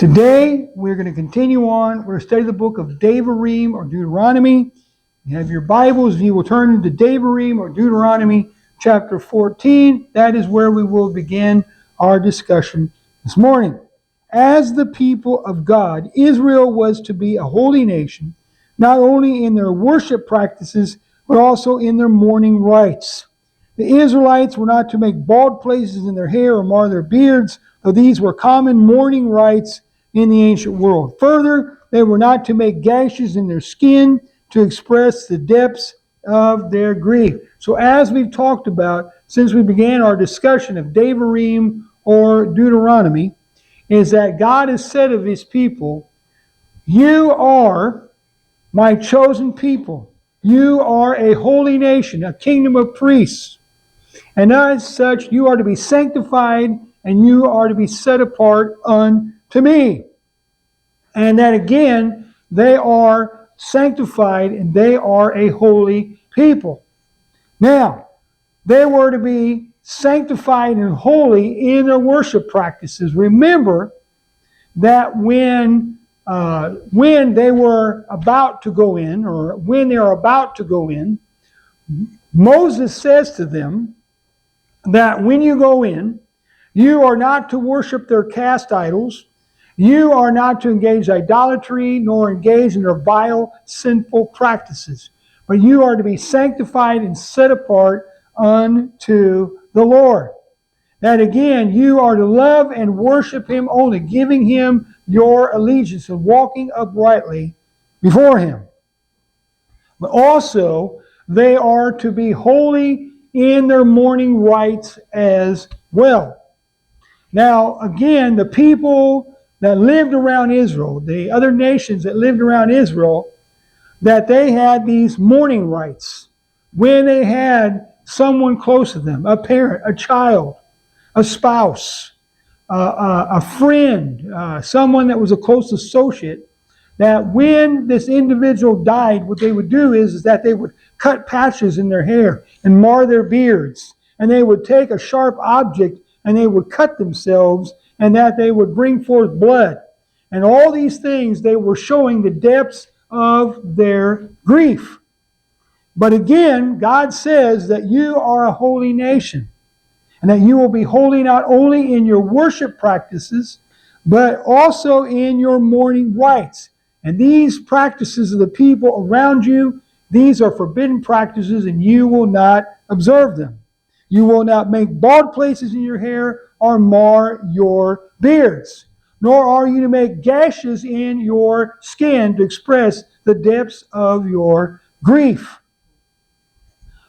Today, we're going to continue on. We're going to study the book of Devarim or Deuteronomy. You have your Bibles. If you will turn into Devarim or Deuteronomy chapter 14, that is where we will begin our discussion this morning. As the people of God, Israel was to be a holy nation, not only in their worship practices, but also in their mourning rites. The Israelites were not to make bald places in their hair or mar their beards, though these were common mourning rites in the ancient world. Further, they were not to make gashes in their skin to express the depths of their grief. So as we've talked about since we began our discussion of Devarim or Deuteronomy, is that God has said of his people, "You are my chosen people. You are a holy nation, a kingdom of priests. And as such, you are to be sanctified and you are to be set apart unto me." And that again, they are sanctified and they are a holy people. Now, they were to be sanctified and holy in their worship practices. Remember that when they were about to go in, or when they are about to go in, Moses says to them that when you go in, you are not to worship their cast idols. You are not to engage idolatry, nor engage in their vile, sinful practices. But you are to be sanctified and set apart unto the Lord. That again, you are to love and worship him only, giving him your allegiance and walking uprightly before him. But also, they are to be holy in their mourning rites as well. Now, again, the people that lived around Israel, the other nations that lived around Israel, that they had these mourning rites when they had someone close to them, a parent, a child, a spouse, a friend, someone that was a close associate, that when this individual died, what they would do is that they would cut patches in their hair and mar their beards, and they would take a sharp object and they would cut themselves, and that they would bring forth blood. And all these things, they were showing the depths of their grief. But again, God says that you are a holy nation, and that you will be holy not only in your worship practices, but also in your mourning rites. And these practices of the people around you, these are forbidden practices, and you will not observe them. You will not make bald places in your hair or mar your beards, nor are you to make gashes in your skin to express the depths of your grief.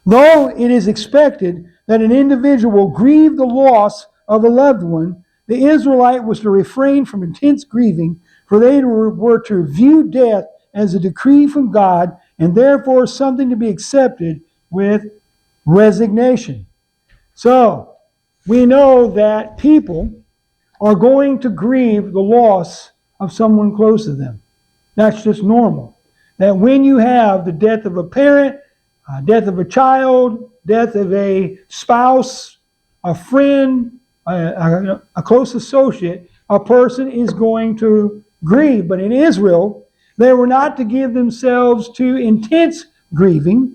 Though it is expected that an individual will grieve the loss of a loved one, the Israelite was to refrain from intense grieving, for they were to view death as a decree from God, and therefore something to be accepted with resignation. So, we know that people are going to grieve the loss of someone close to them. That's just normal. That when you have the death of a parent, death of a child, death of a spouse, a friend, a close associate, a person is going to grieve. But in Israel, they were not to give themselves to intense grieving,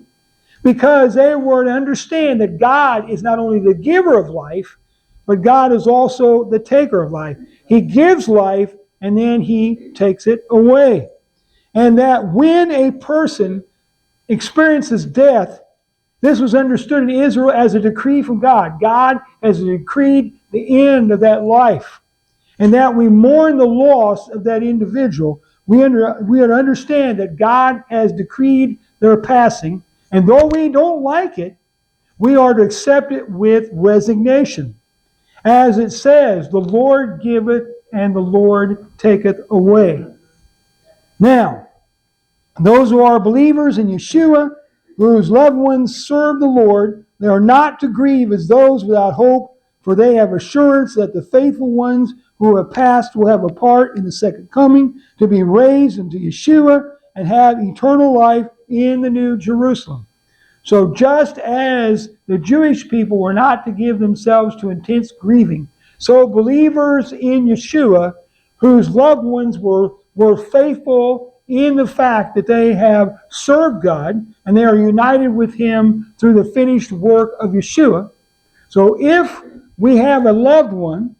because they were to understand that God is not only the giver of life, but God is also the taker of life. He gives life and then he takes it away. And that when a person experiences death, this was understood in Israel as a decree from God. God has decreed the end of that life. And that we mourn the loss of that individual. We are to understand that God has decreed their passing. And though we don't like it, we are to accept it with resignation. As it says, the Lord giveth and the Lord taketh away. Now, those who are believers in Yeshua, whose loved ones serve the Lord, they are not to grieve as those without hope, for they have assurance that the faithful ones who have passed will have a part in the second coming, to be raised into Yeshua and have eternal life in the New Jerusalem. So just as the Jewish people were not to give themselves to intense grieving, so believers in Yeshua whose loved ones were faithful in the fact that they have served God and they are united with Him through the finished work of Yeshua. So if we have a loved one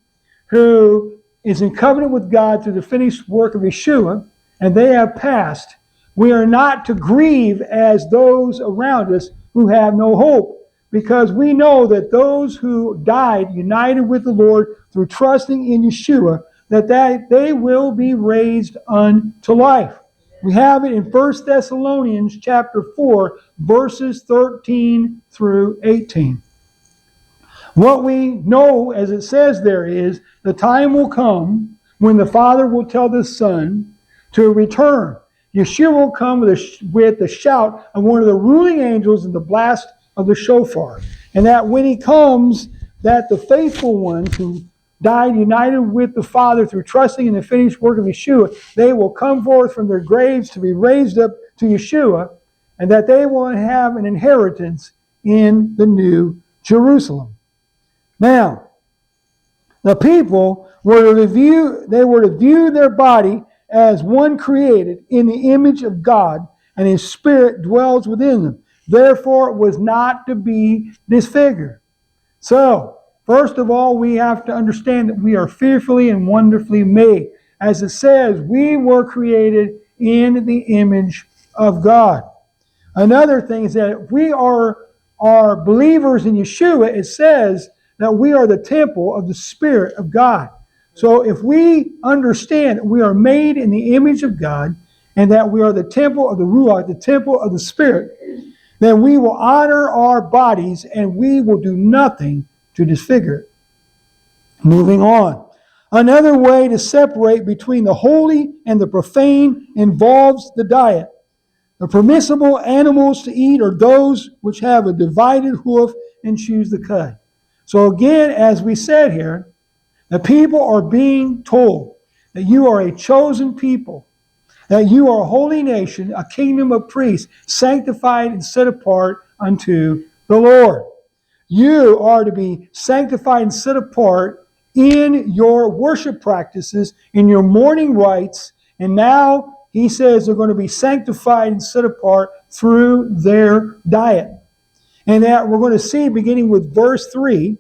who is in covenant with God through the finished work of Yeshua, and they have passed, we are not to grieve as those around us who have no hope, because we know that those who died united with the Lord through trusting in Yeshua, that they will be raised unto life. We have it in 1 Thessalonians chapter 4, verses 13 through 18. What we know, as it says there, is the time will come when the Father will tell the Son to return. Yeshua will come with the shout of one of the ruling angels and the blast of the shofar. And that when He comes, that the faithful ones who died united with the Father through trusting in the finished work of Yeshua, they will come forth from their graves to be raised up to Yeshua, and that they will have an inheritance in the New Jerusalem. Now, the people were to view their body as one created in the image of God, and His Spirit dwells within them. Therefore, it was not to be disfigured. So, first of all, we have to understand that we are fearfully and wonderfully made. As it says, we were created in the image of God. Another thing is that if we are believers in Yeshua, it says that we are the temple of the Spirit of God. So if we understand that we are made in the image of God and that we are the temple of the Ruach, the temple of the Spirit, then we will honor our bodies and we will do nothing to disfigure it. Moving on. Another way to separate between the holy and the profane involves the diet. The permissible animals to eat are those which have a divided hoof and choose the cud. So again, as we said here, the people are being told that you are a chosen people, that you are a holy nation, a kingdom of priests, sanctified and set apart unto the Lord. You are to be sanctified and set apart in your worship practices, in your morning rites, and now He says they're going to be sanctified and set apart through their diet. And that we're going to see beginning with verse 3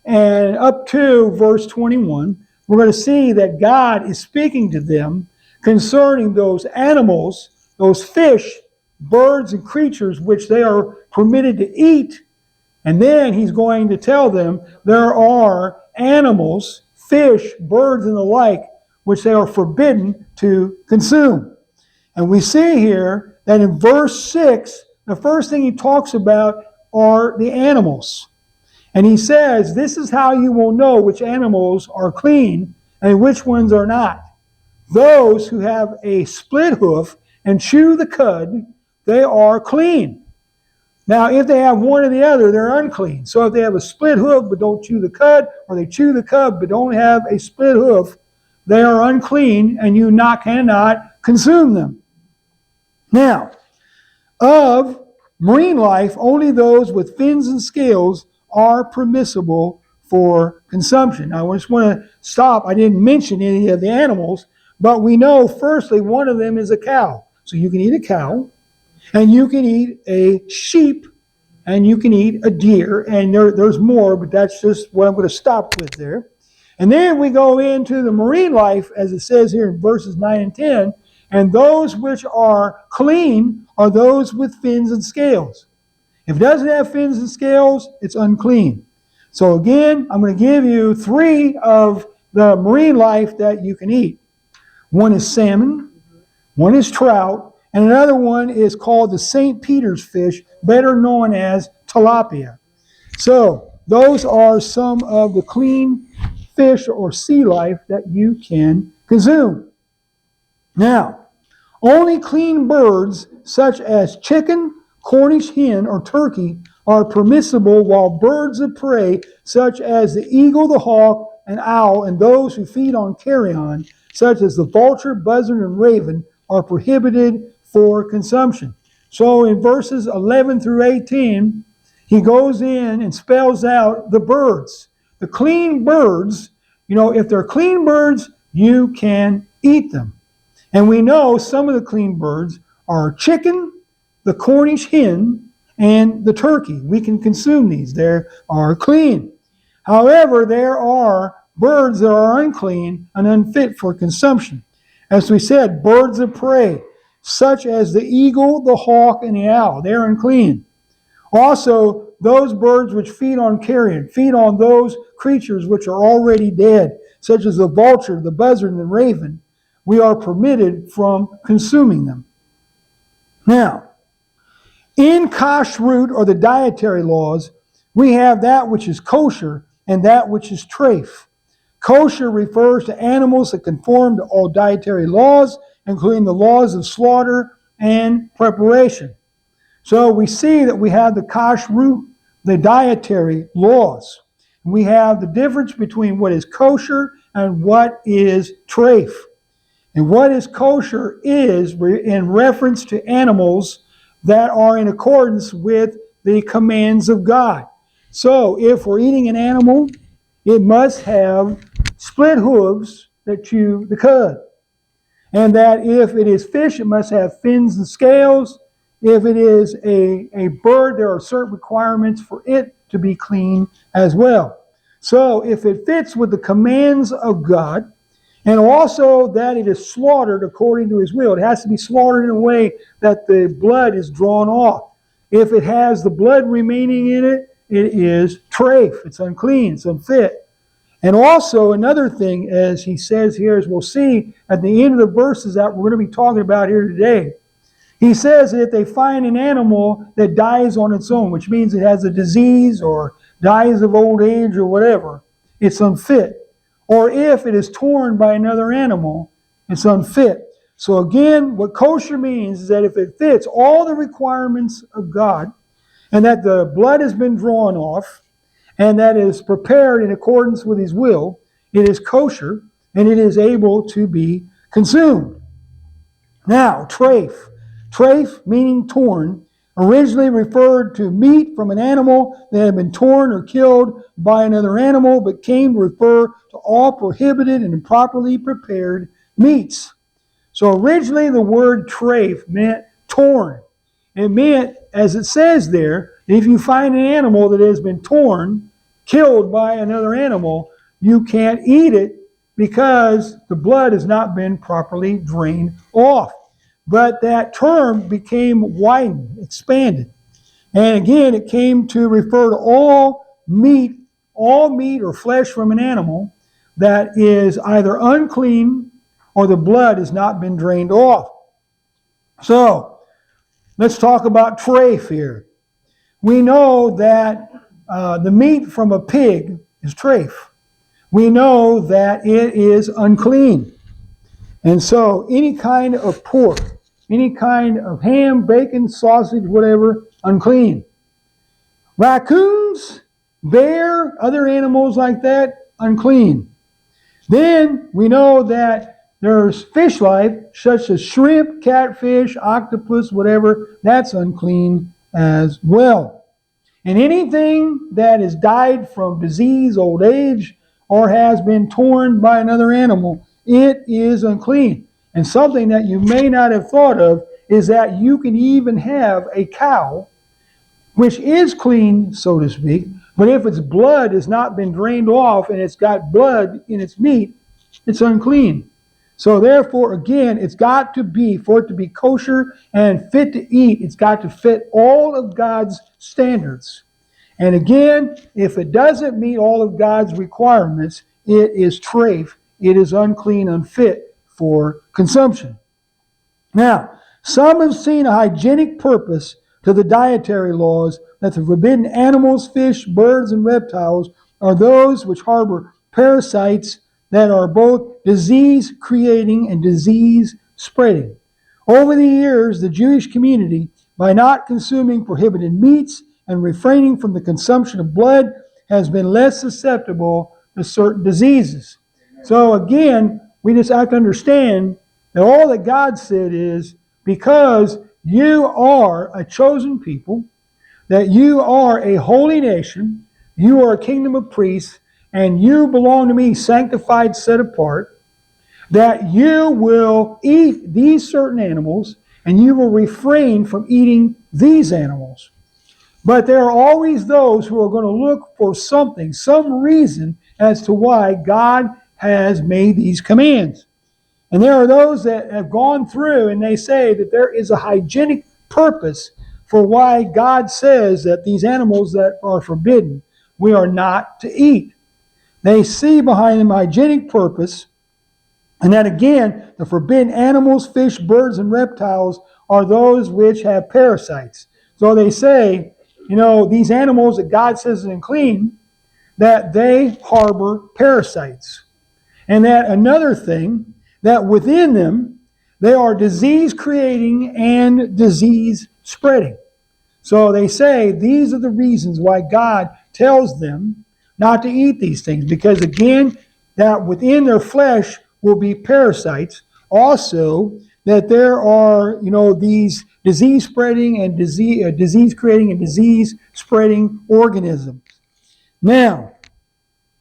and up to verse 21, we're going to see that God is speaking to them concerning those animals, those fish, birds, and creatures which they are permitted to eat. And then He's going to tell them there are animals, fish, birds, and the like, which they are forbidden to consume. And we see here that in verse 6, the first thing He talks about are the animals. And He says, this is how you will know which animals are clean and which ones are not. Those who have a split hoof and chew the cud, they are clean. Now, if they have one or the other, they're unclean. So if they have a split hoof but don't chew the cud, or they chew the cud but don't have a split hoof, they are unclean, and you cannot consume them. Now, of marine life, only those with fins and scales are permissible for consumption. Now, I just want to stop. I didn't mention any of the animals, but we know, firstly, one of them is a cow. So you can eat a cow, and you can eat a sheep, and you can eat a deer, and there's more, but that's just what I'm going to stop with there. And then we go into the marine life, as it says here in verses 9 and 10, and those which are clean are those with fins and scales. If it doesn't have fins and scales, it's unclean. So again, I'm going to give you 3 of the marine life that you can eat. One is salmon, one is trout, and another one is called the St. Peter's fish, better known as tilapia. So those are some of the clean fish or sea life that you can consume. Now, only clean birds such as chicken, Cornish hen, or turkey are permissible, while birds of prey such as the eagle, the hawk, and owl, and those who feed on carrion, such as the vulture, buzzard, and raven, are prohibited for consumption. So in verses 11 through 18, he goes in and spells out the birds. The clean birds, if they're clean birds, you can eat them. And we know some of the clean birds are chicken, the Cornish hen, and the turkey. We can consume these. They are clean. However, there are birds that are unclean and unfit for consumption. As we said, birds of prey, such as the eagle, the hawk, and the owl, they're unclean. Also, those birds which feed on carrion, feed on those creatures which are already dead, such as the vulture, the buzzard, and the raven, we are permitted from consuming them. Now, in kashrut, or the dietary laws, we have that which is kosher and that which is treif. Kosher refers to animals that conform to all dietary laws, including the laws of slaughter and preparation. So we see that we have the kashrut, the dietary laws. We have the difference between what is kosher and what is treif. And what is kosher is in reference to animals that are in accordance with the commands of God. So if we're eating an animal, it must have split hooves that chew the cud. And that if it is fish, it must have fins and scales. If it is a bird, there are certain requirements for it to be clean as well. So if it fits with the commands of God, and also that it is slaughtered according to his will. It has to be slaughtered in a way that the blood is drawn off. If it has the blood remaining in it, it is treif. It's unclean. It's unfit. And also another thing, as he says here, as we'll see at the end of the verses that we're going to be talking about here today, he says that if they find an animal that dies on its own, which means it has a disease or dies of old age or whatever, it's unfit. Or if it is torn by another animal, it's unfit. So again, what kosher means is that if it fits all the requirements of God, and that the blood has been drawn off, and that is prepared in accordance with his will, it is kosher, and it is able to be consumed. Now, treif. Treif, meaning torn, originally referred to meat from an animal that had been torn or killed by another animal, but came to refer to all prohibited and improperly prepared meats. So originally the word treif meant torn. It meant, as it says there, if you find an animal that has been torn, killed by another animal, you can't eat it because the blood has not been properly drained off. But that term became widened, expanded. And again, it came to refer to all meat or flesh from an animal that is either unclean or the blood has not been drained off. So, let's talk about treif here. We know that the meat from a pig is treif. We know that it is unclean. And so any kind of pork, any kind of ham, bacon, sausage, whatever, unclean. Raccoons, bear, other animals like that, unclean. Then we know that there's fish life, such as shrimp, catfish, octopus, whatever, that's unclean as well. And anything that has died from disease, old age, or has been torn by another animal, it is unclean. And something that you may not have thought of is that you can even have a cow, which is clean, so to speak, but if its blood has not been drained off and it's got blood in its meat, it's unclean. So therefore, again, it's got to be, for it to be kosher and fit to eat, it's got to fit all of God's standards. And again, if it doesn't meet all of God's requirements, it is treif. It is unclean, unfit for consumption. Now, some have seen a hygienic purpose to the dietary laws that the forbidden animals, fish, birds, and reptiles are those which harbor parasites that are both disease-creating and disease-spreading. Over the years, the Jewish community, by not consuming prohibited meats and refraining from the consumption of blood, has been less susceptible to certain diseases. So again, we just have to understand that all that God said is, because you are a chosen people, that you are a holy nation, you are a kingdom of priests, and you belong to me, sanctified, set apart, that you will eat these certain animals and you will refrain from eating these animals. But there are always those who are going to look for something, some reason as to why God has made these commands. And there are those that have gone through and they say that there is a hygienic purpose for why God says that these animals that are forbidden, we are not to eat. They see behind them a hygienic purpose, and that again, the forbidden animals, fish, birds, and reptiles are those which have parasites. So they say, these animals that God says are unclean, that they harbor parasites. And that another thing, that within them, they are disease creating and disease spreading. So they say these are the reasons why God tells them not to eat these things, because again, that within their flesh will be parasites. Also, that there are, these disease spreading and disease creating and disease spreading organisms. Now,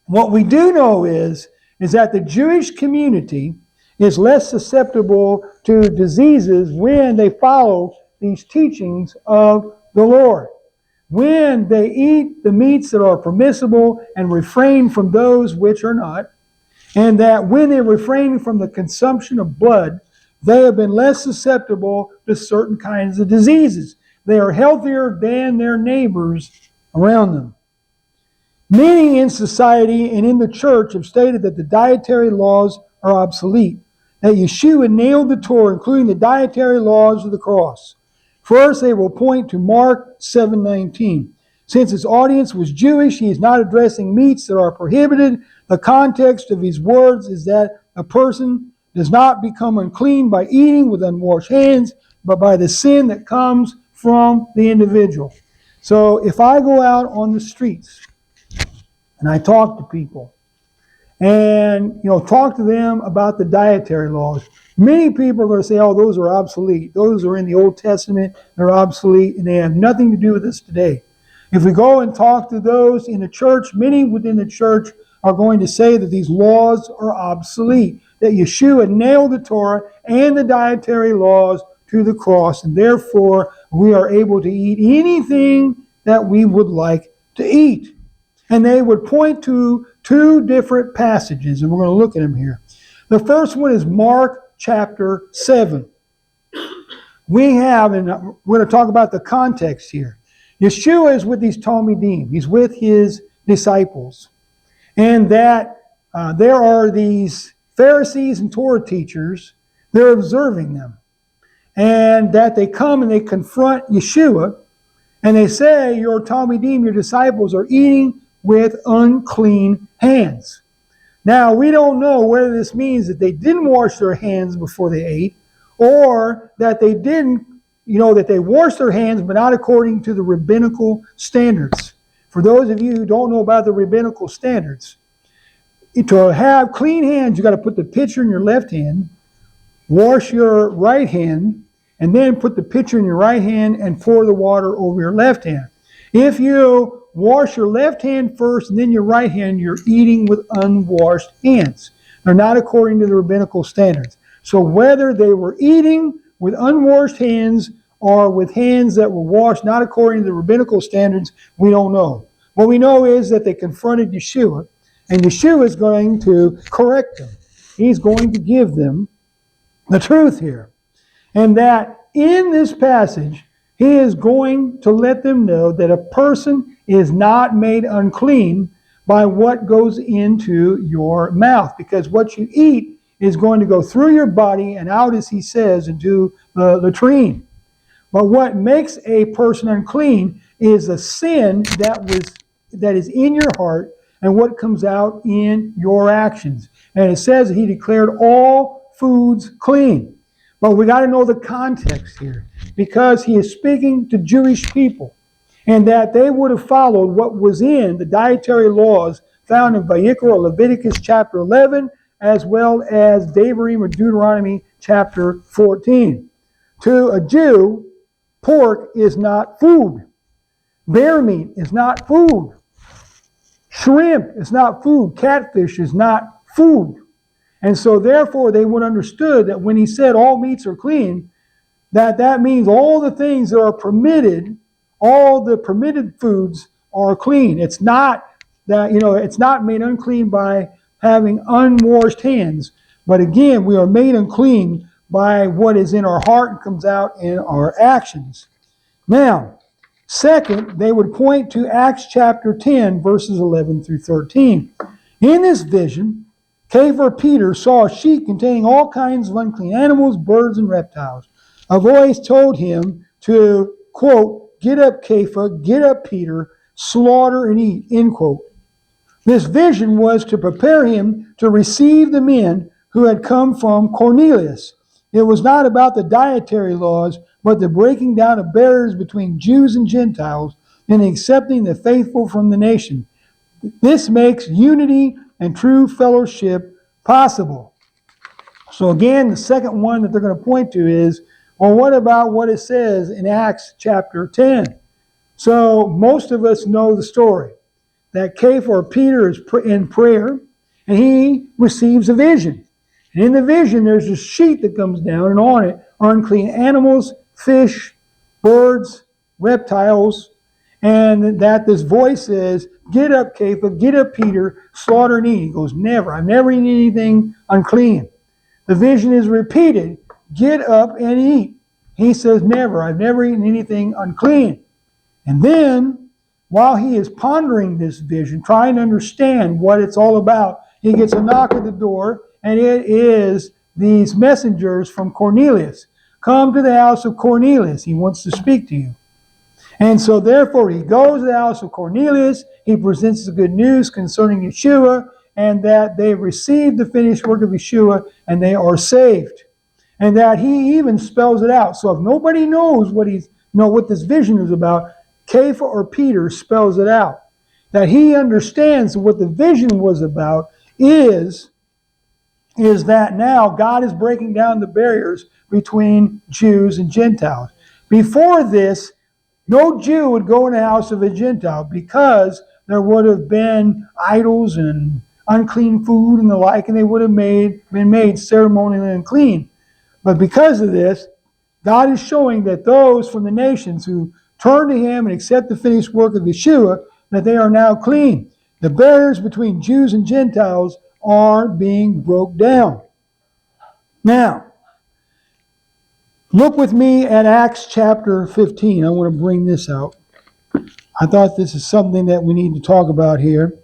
what we do know is that the Jewish community is less susceptible to diseases when they follow these teachings of the Lord. When they eat the meats that are permissible and refrain from those which are not, and that when they refrain from the consumption of blood, they have been less susceptible to certain kinds of diseases. They are healthier than their neighbors around them. Many in society and in the church have stated that the dietary laws are obsolete, that Yeshua nailed the Torah, including the dietary laws of the cross. First, they will point to Mark 7:19. Since his audience was Jewish, he is not addressing meats that are prohibited. The context of his words is that a person does not become unclean by eating with unwashed hands, but by the sin that comes from the individual. So if I go out on the streets and I talk to people and talk to them about the dietary laws, many people are going to say, oh, those are obsolete. Those are in the Old Testament. They're obsolete and they have nothing to do with us today. If we go and talk to those in the church, many within the church are going to say that these laws are obsolete, that Yeshua nailed the Torah and the dietary laws to the cross, and therefore we are able to eat anything that we would like to eat. And they would point to two different passages, and we're going to look at them here. The first one is Mark chapter 7. We have, and we're going to talk about the context here. Yeshua is with these Talmidim. He's with his disciples. And that there are these Pharisees and Torah teachers, they're observing them. And that they come and they confront Yeshua, and they say, your Talmidim, your disciples, are eating with unclean hands. Now, we don't know whether this means that they didn't wash their hands before they ate, or that they didn't, that they washed their hands, but not according to the rabbinical standards. For those of you who don't know about the rabbinical standards, to have clean hands, you got to put the pitcher in your left hand, wash your right hand, and then put the pitcher in your right hand and pour the water over your left hand. If you wash your left hand first and then your right hand, you're eating with unwashed hands. They're not according to the rabbinical standards. So whether they were eating with unwashed hands or with hands that were washed not according to the rabbinical standards, we don't know. What we know is that they confronted Yeshua, and Yeshua is going to correct them. He's going to give them the truth here. And that in this passage, he is going to let them know that a person is not made unclean by what goes into your mouth, because what you eat is going to go through your body and out, as he says, into the latrine. But what makes a person unclean is a sin that is in your heart and what comes out in your actions. And it says that he declared all foods clean. But we got to know the context here, because he is speaking to Jewish people, and that they would have followed what was in the dietary laws found in Vayikra or Leviticus chapter 11, as well as Devarim or Deuteronomy chapter 14. To a Jew, pork is not food. Bear meat is not food. Shrimp is not food. Catfish is not food. And so therefore they would have understood that when he said all meats are clean, that means all the things that are permitted, all the permitted foods are clean. It's not that, it's not made unclean by having unwashed hands. But again, we are made unclean by what is in our heart and comes out in our actions. Now, second, they would point to Acts chapter 10, verses 11 through 13. In this vision, Cephas Peter saw a sheet containing all kinds of unclean animals, birds, and reptiles. A voice told him to, quote, "Get up, Cephas, get up, Peter, slaughter and eat," end quote. This vision was to prepare him to receive the men who had come from Cornelius. It was not about the dietary laws, but the breaking down of barriers between Jews and Gentiles and accepting the faithful from the nation. This makes unity and true fellowship possible. So again, the second one that they're going to point to is, well, what about what it says in Acts chapter 10? So most of us know the story that Cephas or Peter is in prayer and he receives a vision. And in the vision, there's a sheet that comes down, and on it are unclean animals, fish, birds, reptiles, and that this voice says, "Get up, Cephas, get up, Peter, slaughter and eat." He goes, "Never, I've never eaten anything unclean." The vision is repeated, "Get up and eat." He says, "Never, I've never eaten anything unclean." And then, while he is pondering this vision, trying to understand what it's all about, he gets a knock at the door, and it is these messengers from Cornelius. "Come to the house of Cornelius. He wants to speak to you." And so therefore he goes to the house of Cornelius. He presents the good news concerning Yeshua, and that they received the finished work of Yeshua, and they are saved. And that he even spells it out. So if nobody knows what this vision is about, Cephas or Peter spells it out. That he understands what the vision was about is that now God is breaking down the barriers between Jews and Gentiles. Before this, no Jew would go in the house of a Gentile because there would have been idols and unclean food and the like, and they would have been made ceremonially unclean. But because of this, God is showing that those from the nations who turn to him and accept the finished work of Yeshua, that they are now clean. The barriers between Jews and Gentiles are being broke down. Now, look with me at Acts chapter 15. I want to bring this out. I thought this is something that we need to talk about here.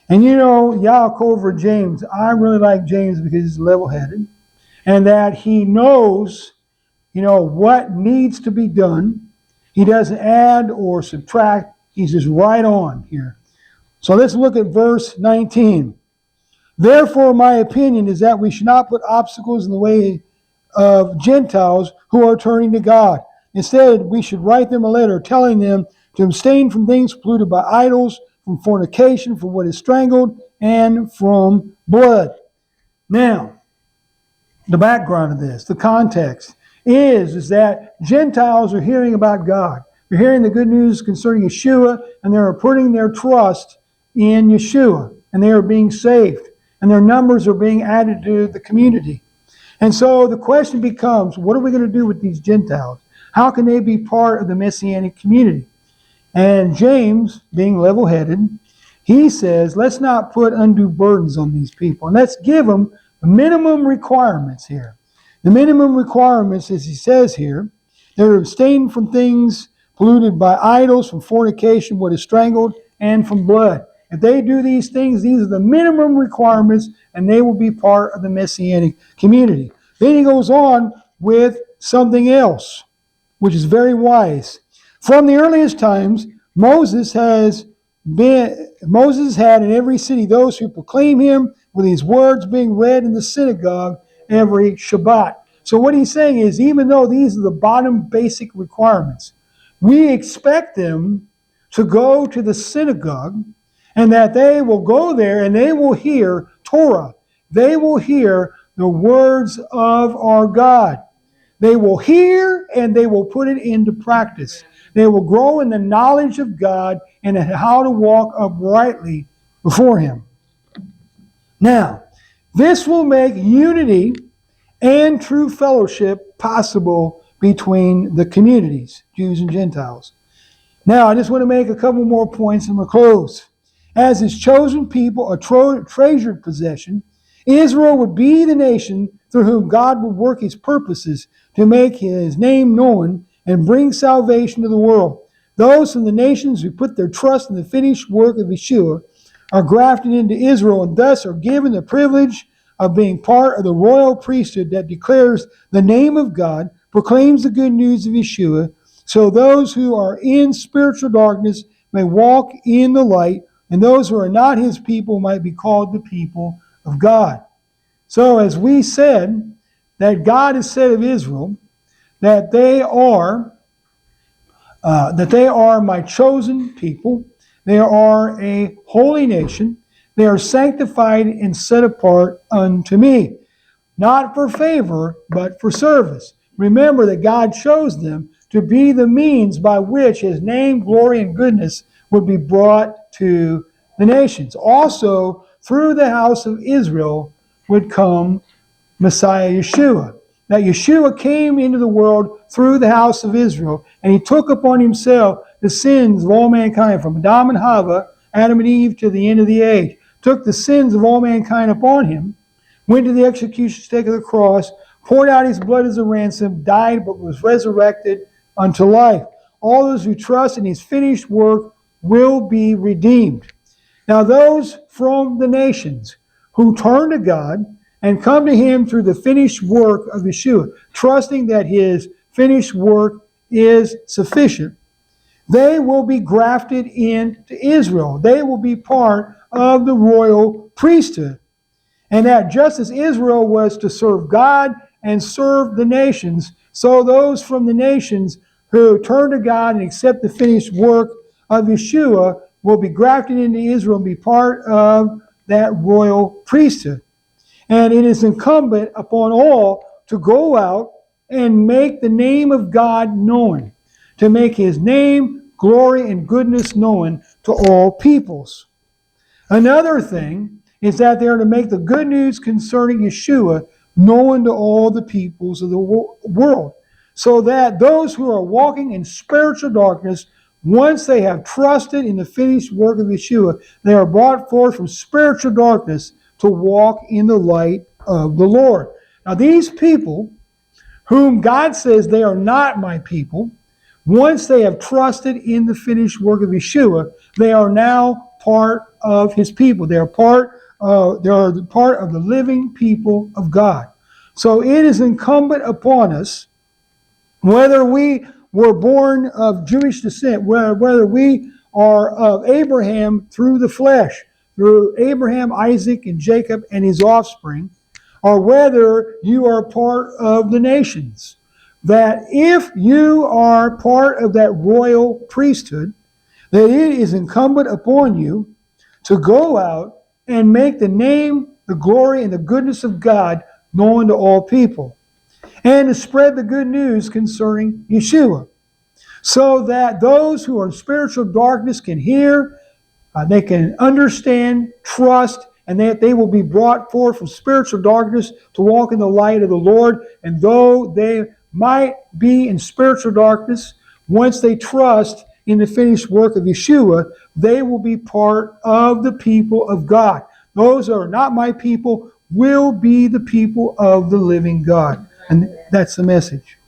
And Yaakov or James, I really like James because he's level-headed and that he knows, what needs to be done. He doesn't add or subtract. He's just right on here. So let's look at verse 19. "Therefore, my opinion is that we should not put obstacles in the way of Gentiles who are turning to God. Instead, we should write them a letter telling them to abstain from things polluted by idols, from fornication, from what is strangled, and from blood." Now, the background of this, the context, is that Gentiles are hearing about God. They're hearing the good news concerning Yeshua, and they're putting their trust in Yeshua, and they are being saved, and their numbers are being added to the community. And so the question becomes, what are we going to do with these Gentiles? How can they be part of the Messianic community? And James, being level-headed, he says, let's not put undue burdens on these people, and let's give them minimum requirements here. The minimum requirements, as he says here, they're abstaining from things polluted by idols, from fornication, what is strangled, and from blood. If they do these things, these are the minimum requirements, and they will be part of the Messianic community. Then he goes on with something else, which is very wise. From the earliest times, Moses had in every city those who proclaim him with these words being read in the synagogue every Shabbat. So what he's saying is, even though these are the bottom basic requirements, we expect them to go to the synagogue, and that they will go there and they will hear Torah. They will hear the words of our God. They will hear and they will put it into practice. They will grow in the knowledge of God and how to walk uprightly before him. Now, This will make unity and true fellowship possible between the communities, Jews and Gentiles. Now, I just want to make a couple more points and we'll close. As his chosen people, a treasured possession, Israel would be the nation through whom God would work his purposes to make his name known and bring salvation to the world. Those from the nations who put their trust in the finished work of Yeshua are grafted into Israel and thus are given the privilege of being part of the royal priesthood that declares the name of God, proclaims the good news of Yeshua, so those who are in spiritual darkness may walk in the light, and those who are not his people might be called the people of God. So as we said, that God has said of Israel that they are my chosen people. They are a holy nation. They are sanctified and set apart unto me, not for favor, but for service. Remember that God chose them to be the means by which his name, glory, and goodness would be brought to the nations. Also, through the house of Israel would come Messiah Yeshua. Now, Yeshua came into the world through the house of Israel, and he took upon himself the sins of all mankind, from Adam and Hava, Adam and Eve, to the end of the age. Took the sins of all mankind upon him, went to the execution stake of the cross, poured out his blood as a ransom, died, but was resurrected unto life. All those who trust in his finished work will be redeemed. Now, those from the nations who turn to God and come to him through the finished work of Yeshua, trusting that his finished work is sufficient, they will be grafted into Israel. They will be part of the royal priesthood. And that just as Israel was to serve God and serve the nations, so those from the nations who turn to God and accept the finished work of Yeshua will be grafted into Israel and be part of that royal priesthood. And it is incumbent upon all to go out and make the name of God known, to make his name, glory, and goodness known to all peoples. Another thing is that they are to make the good news concerning Yeshua known to all the peoples of the world, so that those who are walking in spiritual darkness, once they have trusted in the finished work of Yeshua, they are brought forth from spiritual darkness to walk in the light of the Lord. Now, these people, whom God says they are not my people, once they have trusted in the finished work of Yeshua, they are now part of his people. They are part of the living people of God. So it is incumbent upon us, whether we were born of Jewish descent, whether we are of Abraham through the flesh, through Abraham, Isaac, and Jacob and his offspring, or whether you are part of the nations, that if you are part of that royal priesthood, that it is incumbent upon you to go out and make the name, the glory, and the goodness of God known to all people, and to spread the good news concerning Yeshua, so that those who are in spiritual darkness can hear, they can understand, trust, and that they will be brought forth from spiritual darkness to walk in the light of the Lord. And though they might be in spiritual darkness, once they trust in the finished work of Yeshua, they will be part of the people of God. Those who are not my people will be the people of the living God. And that's the message.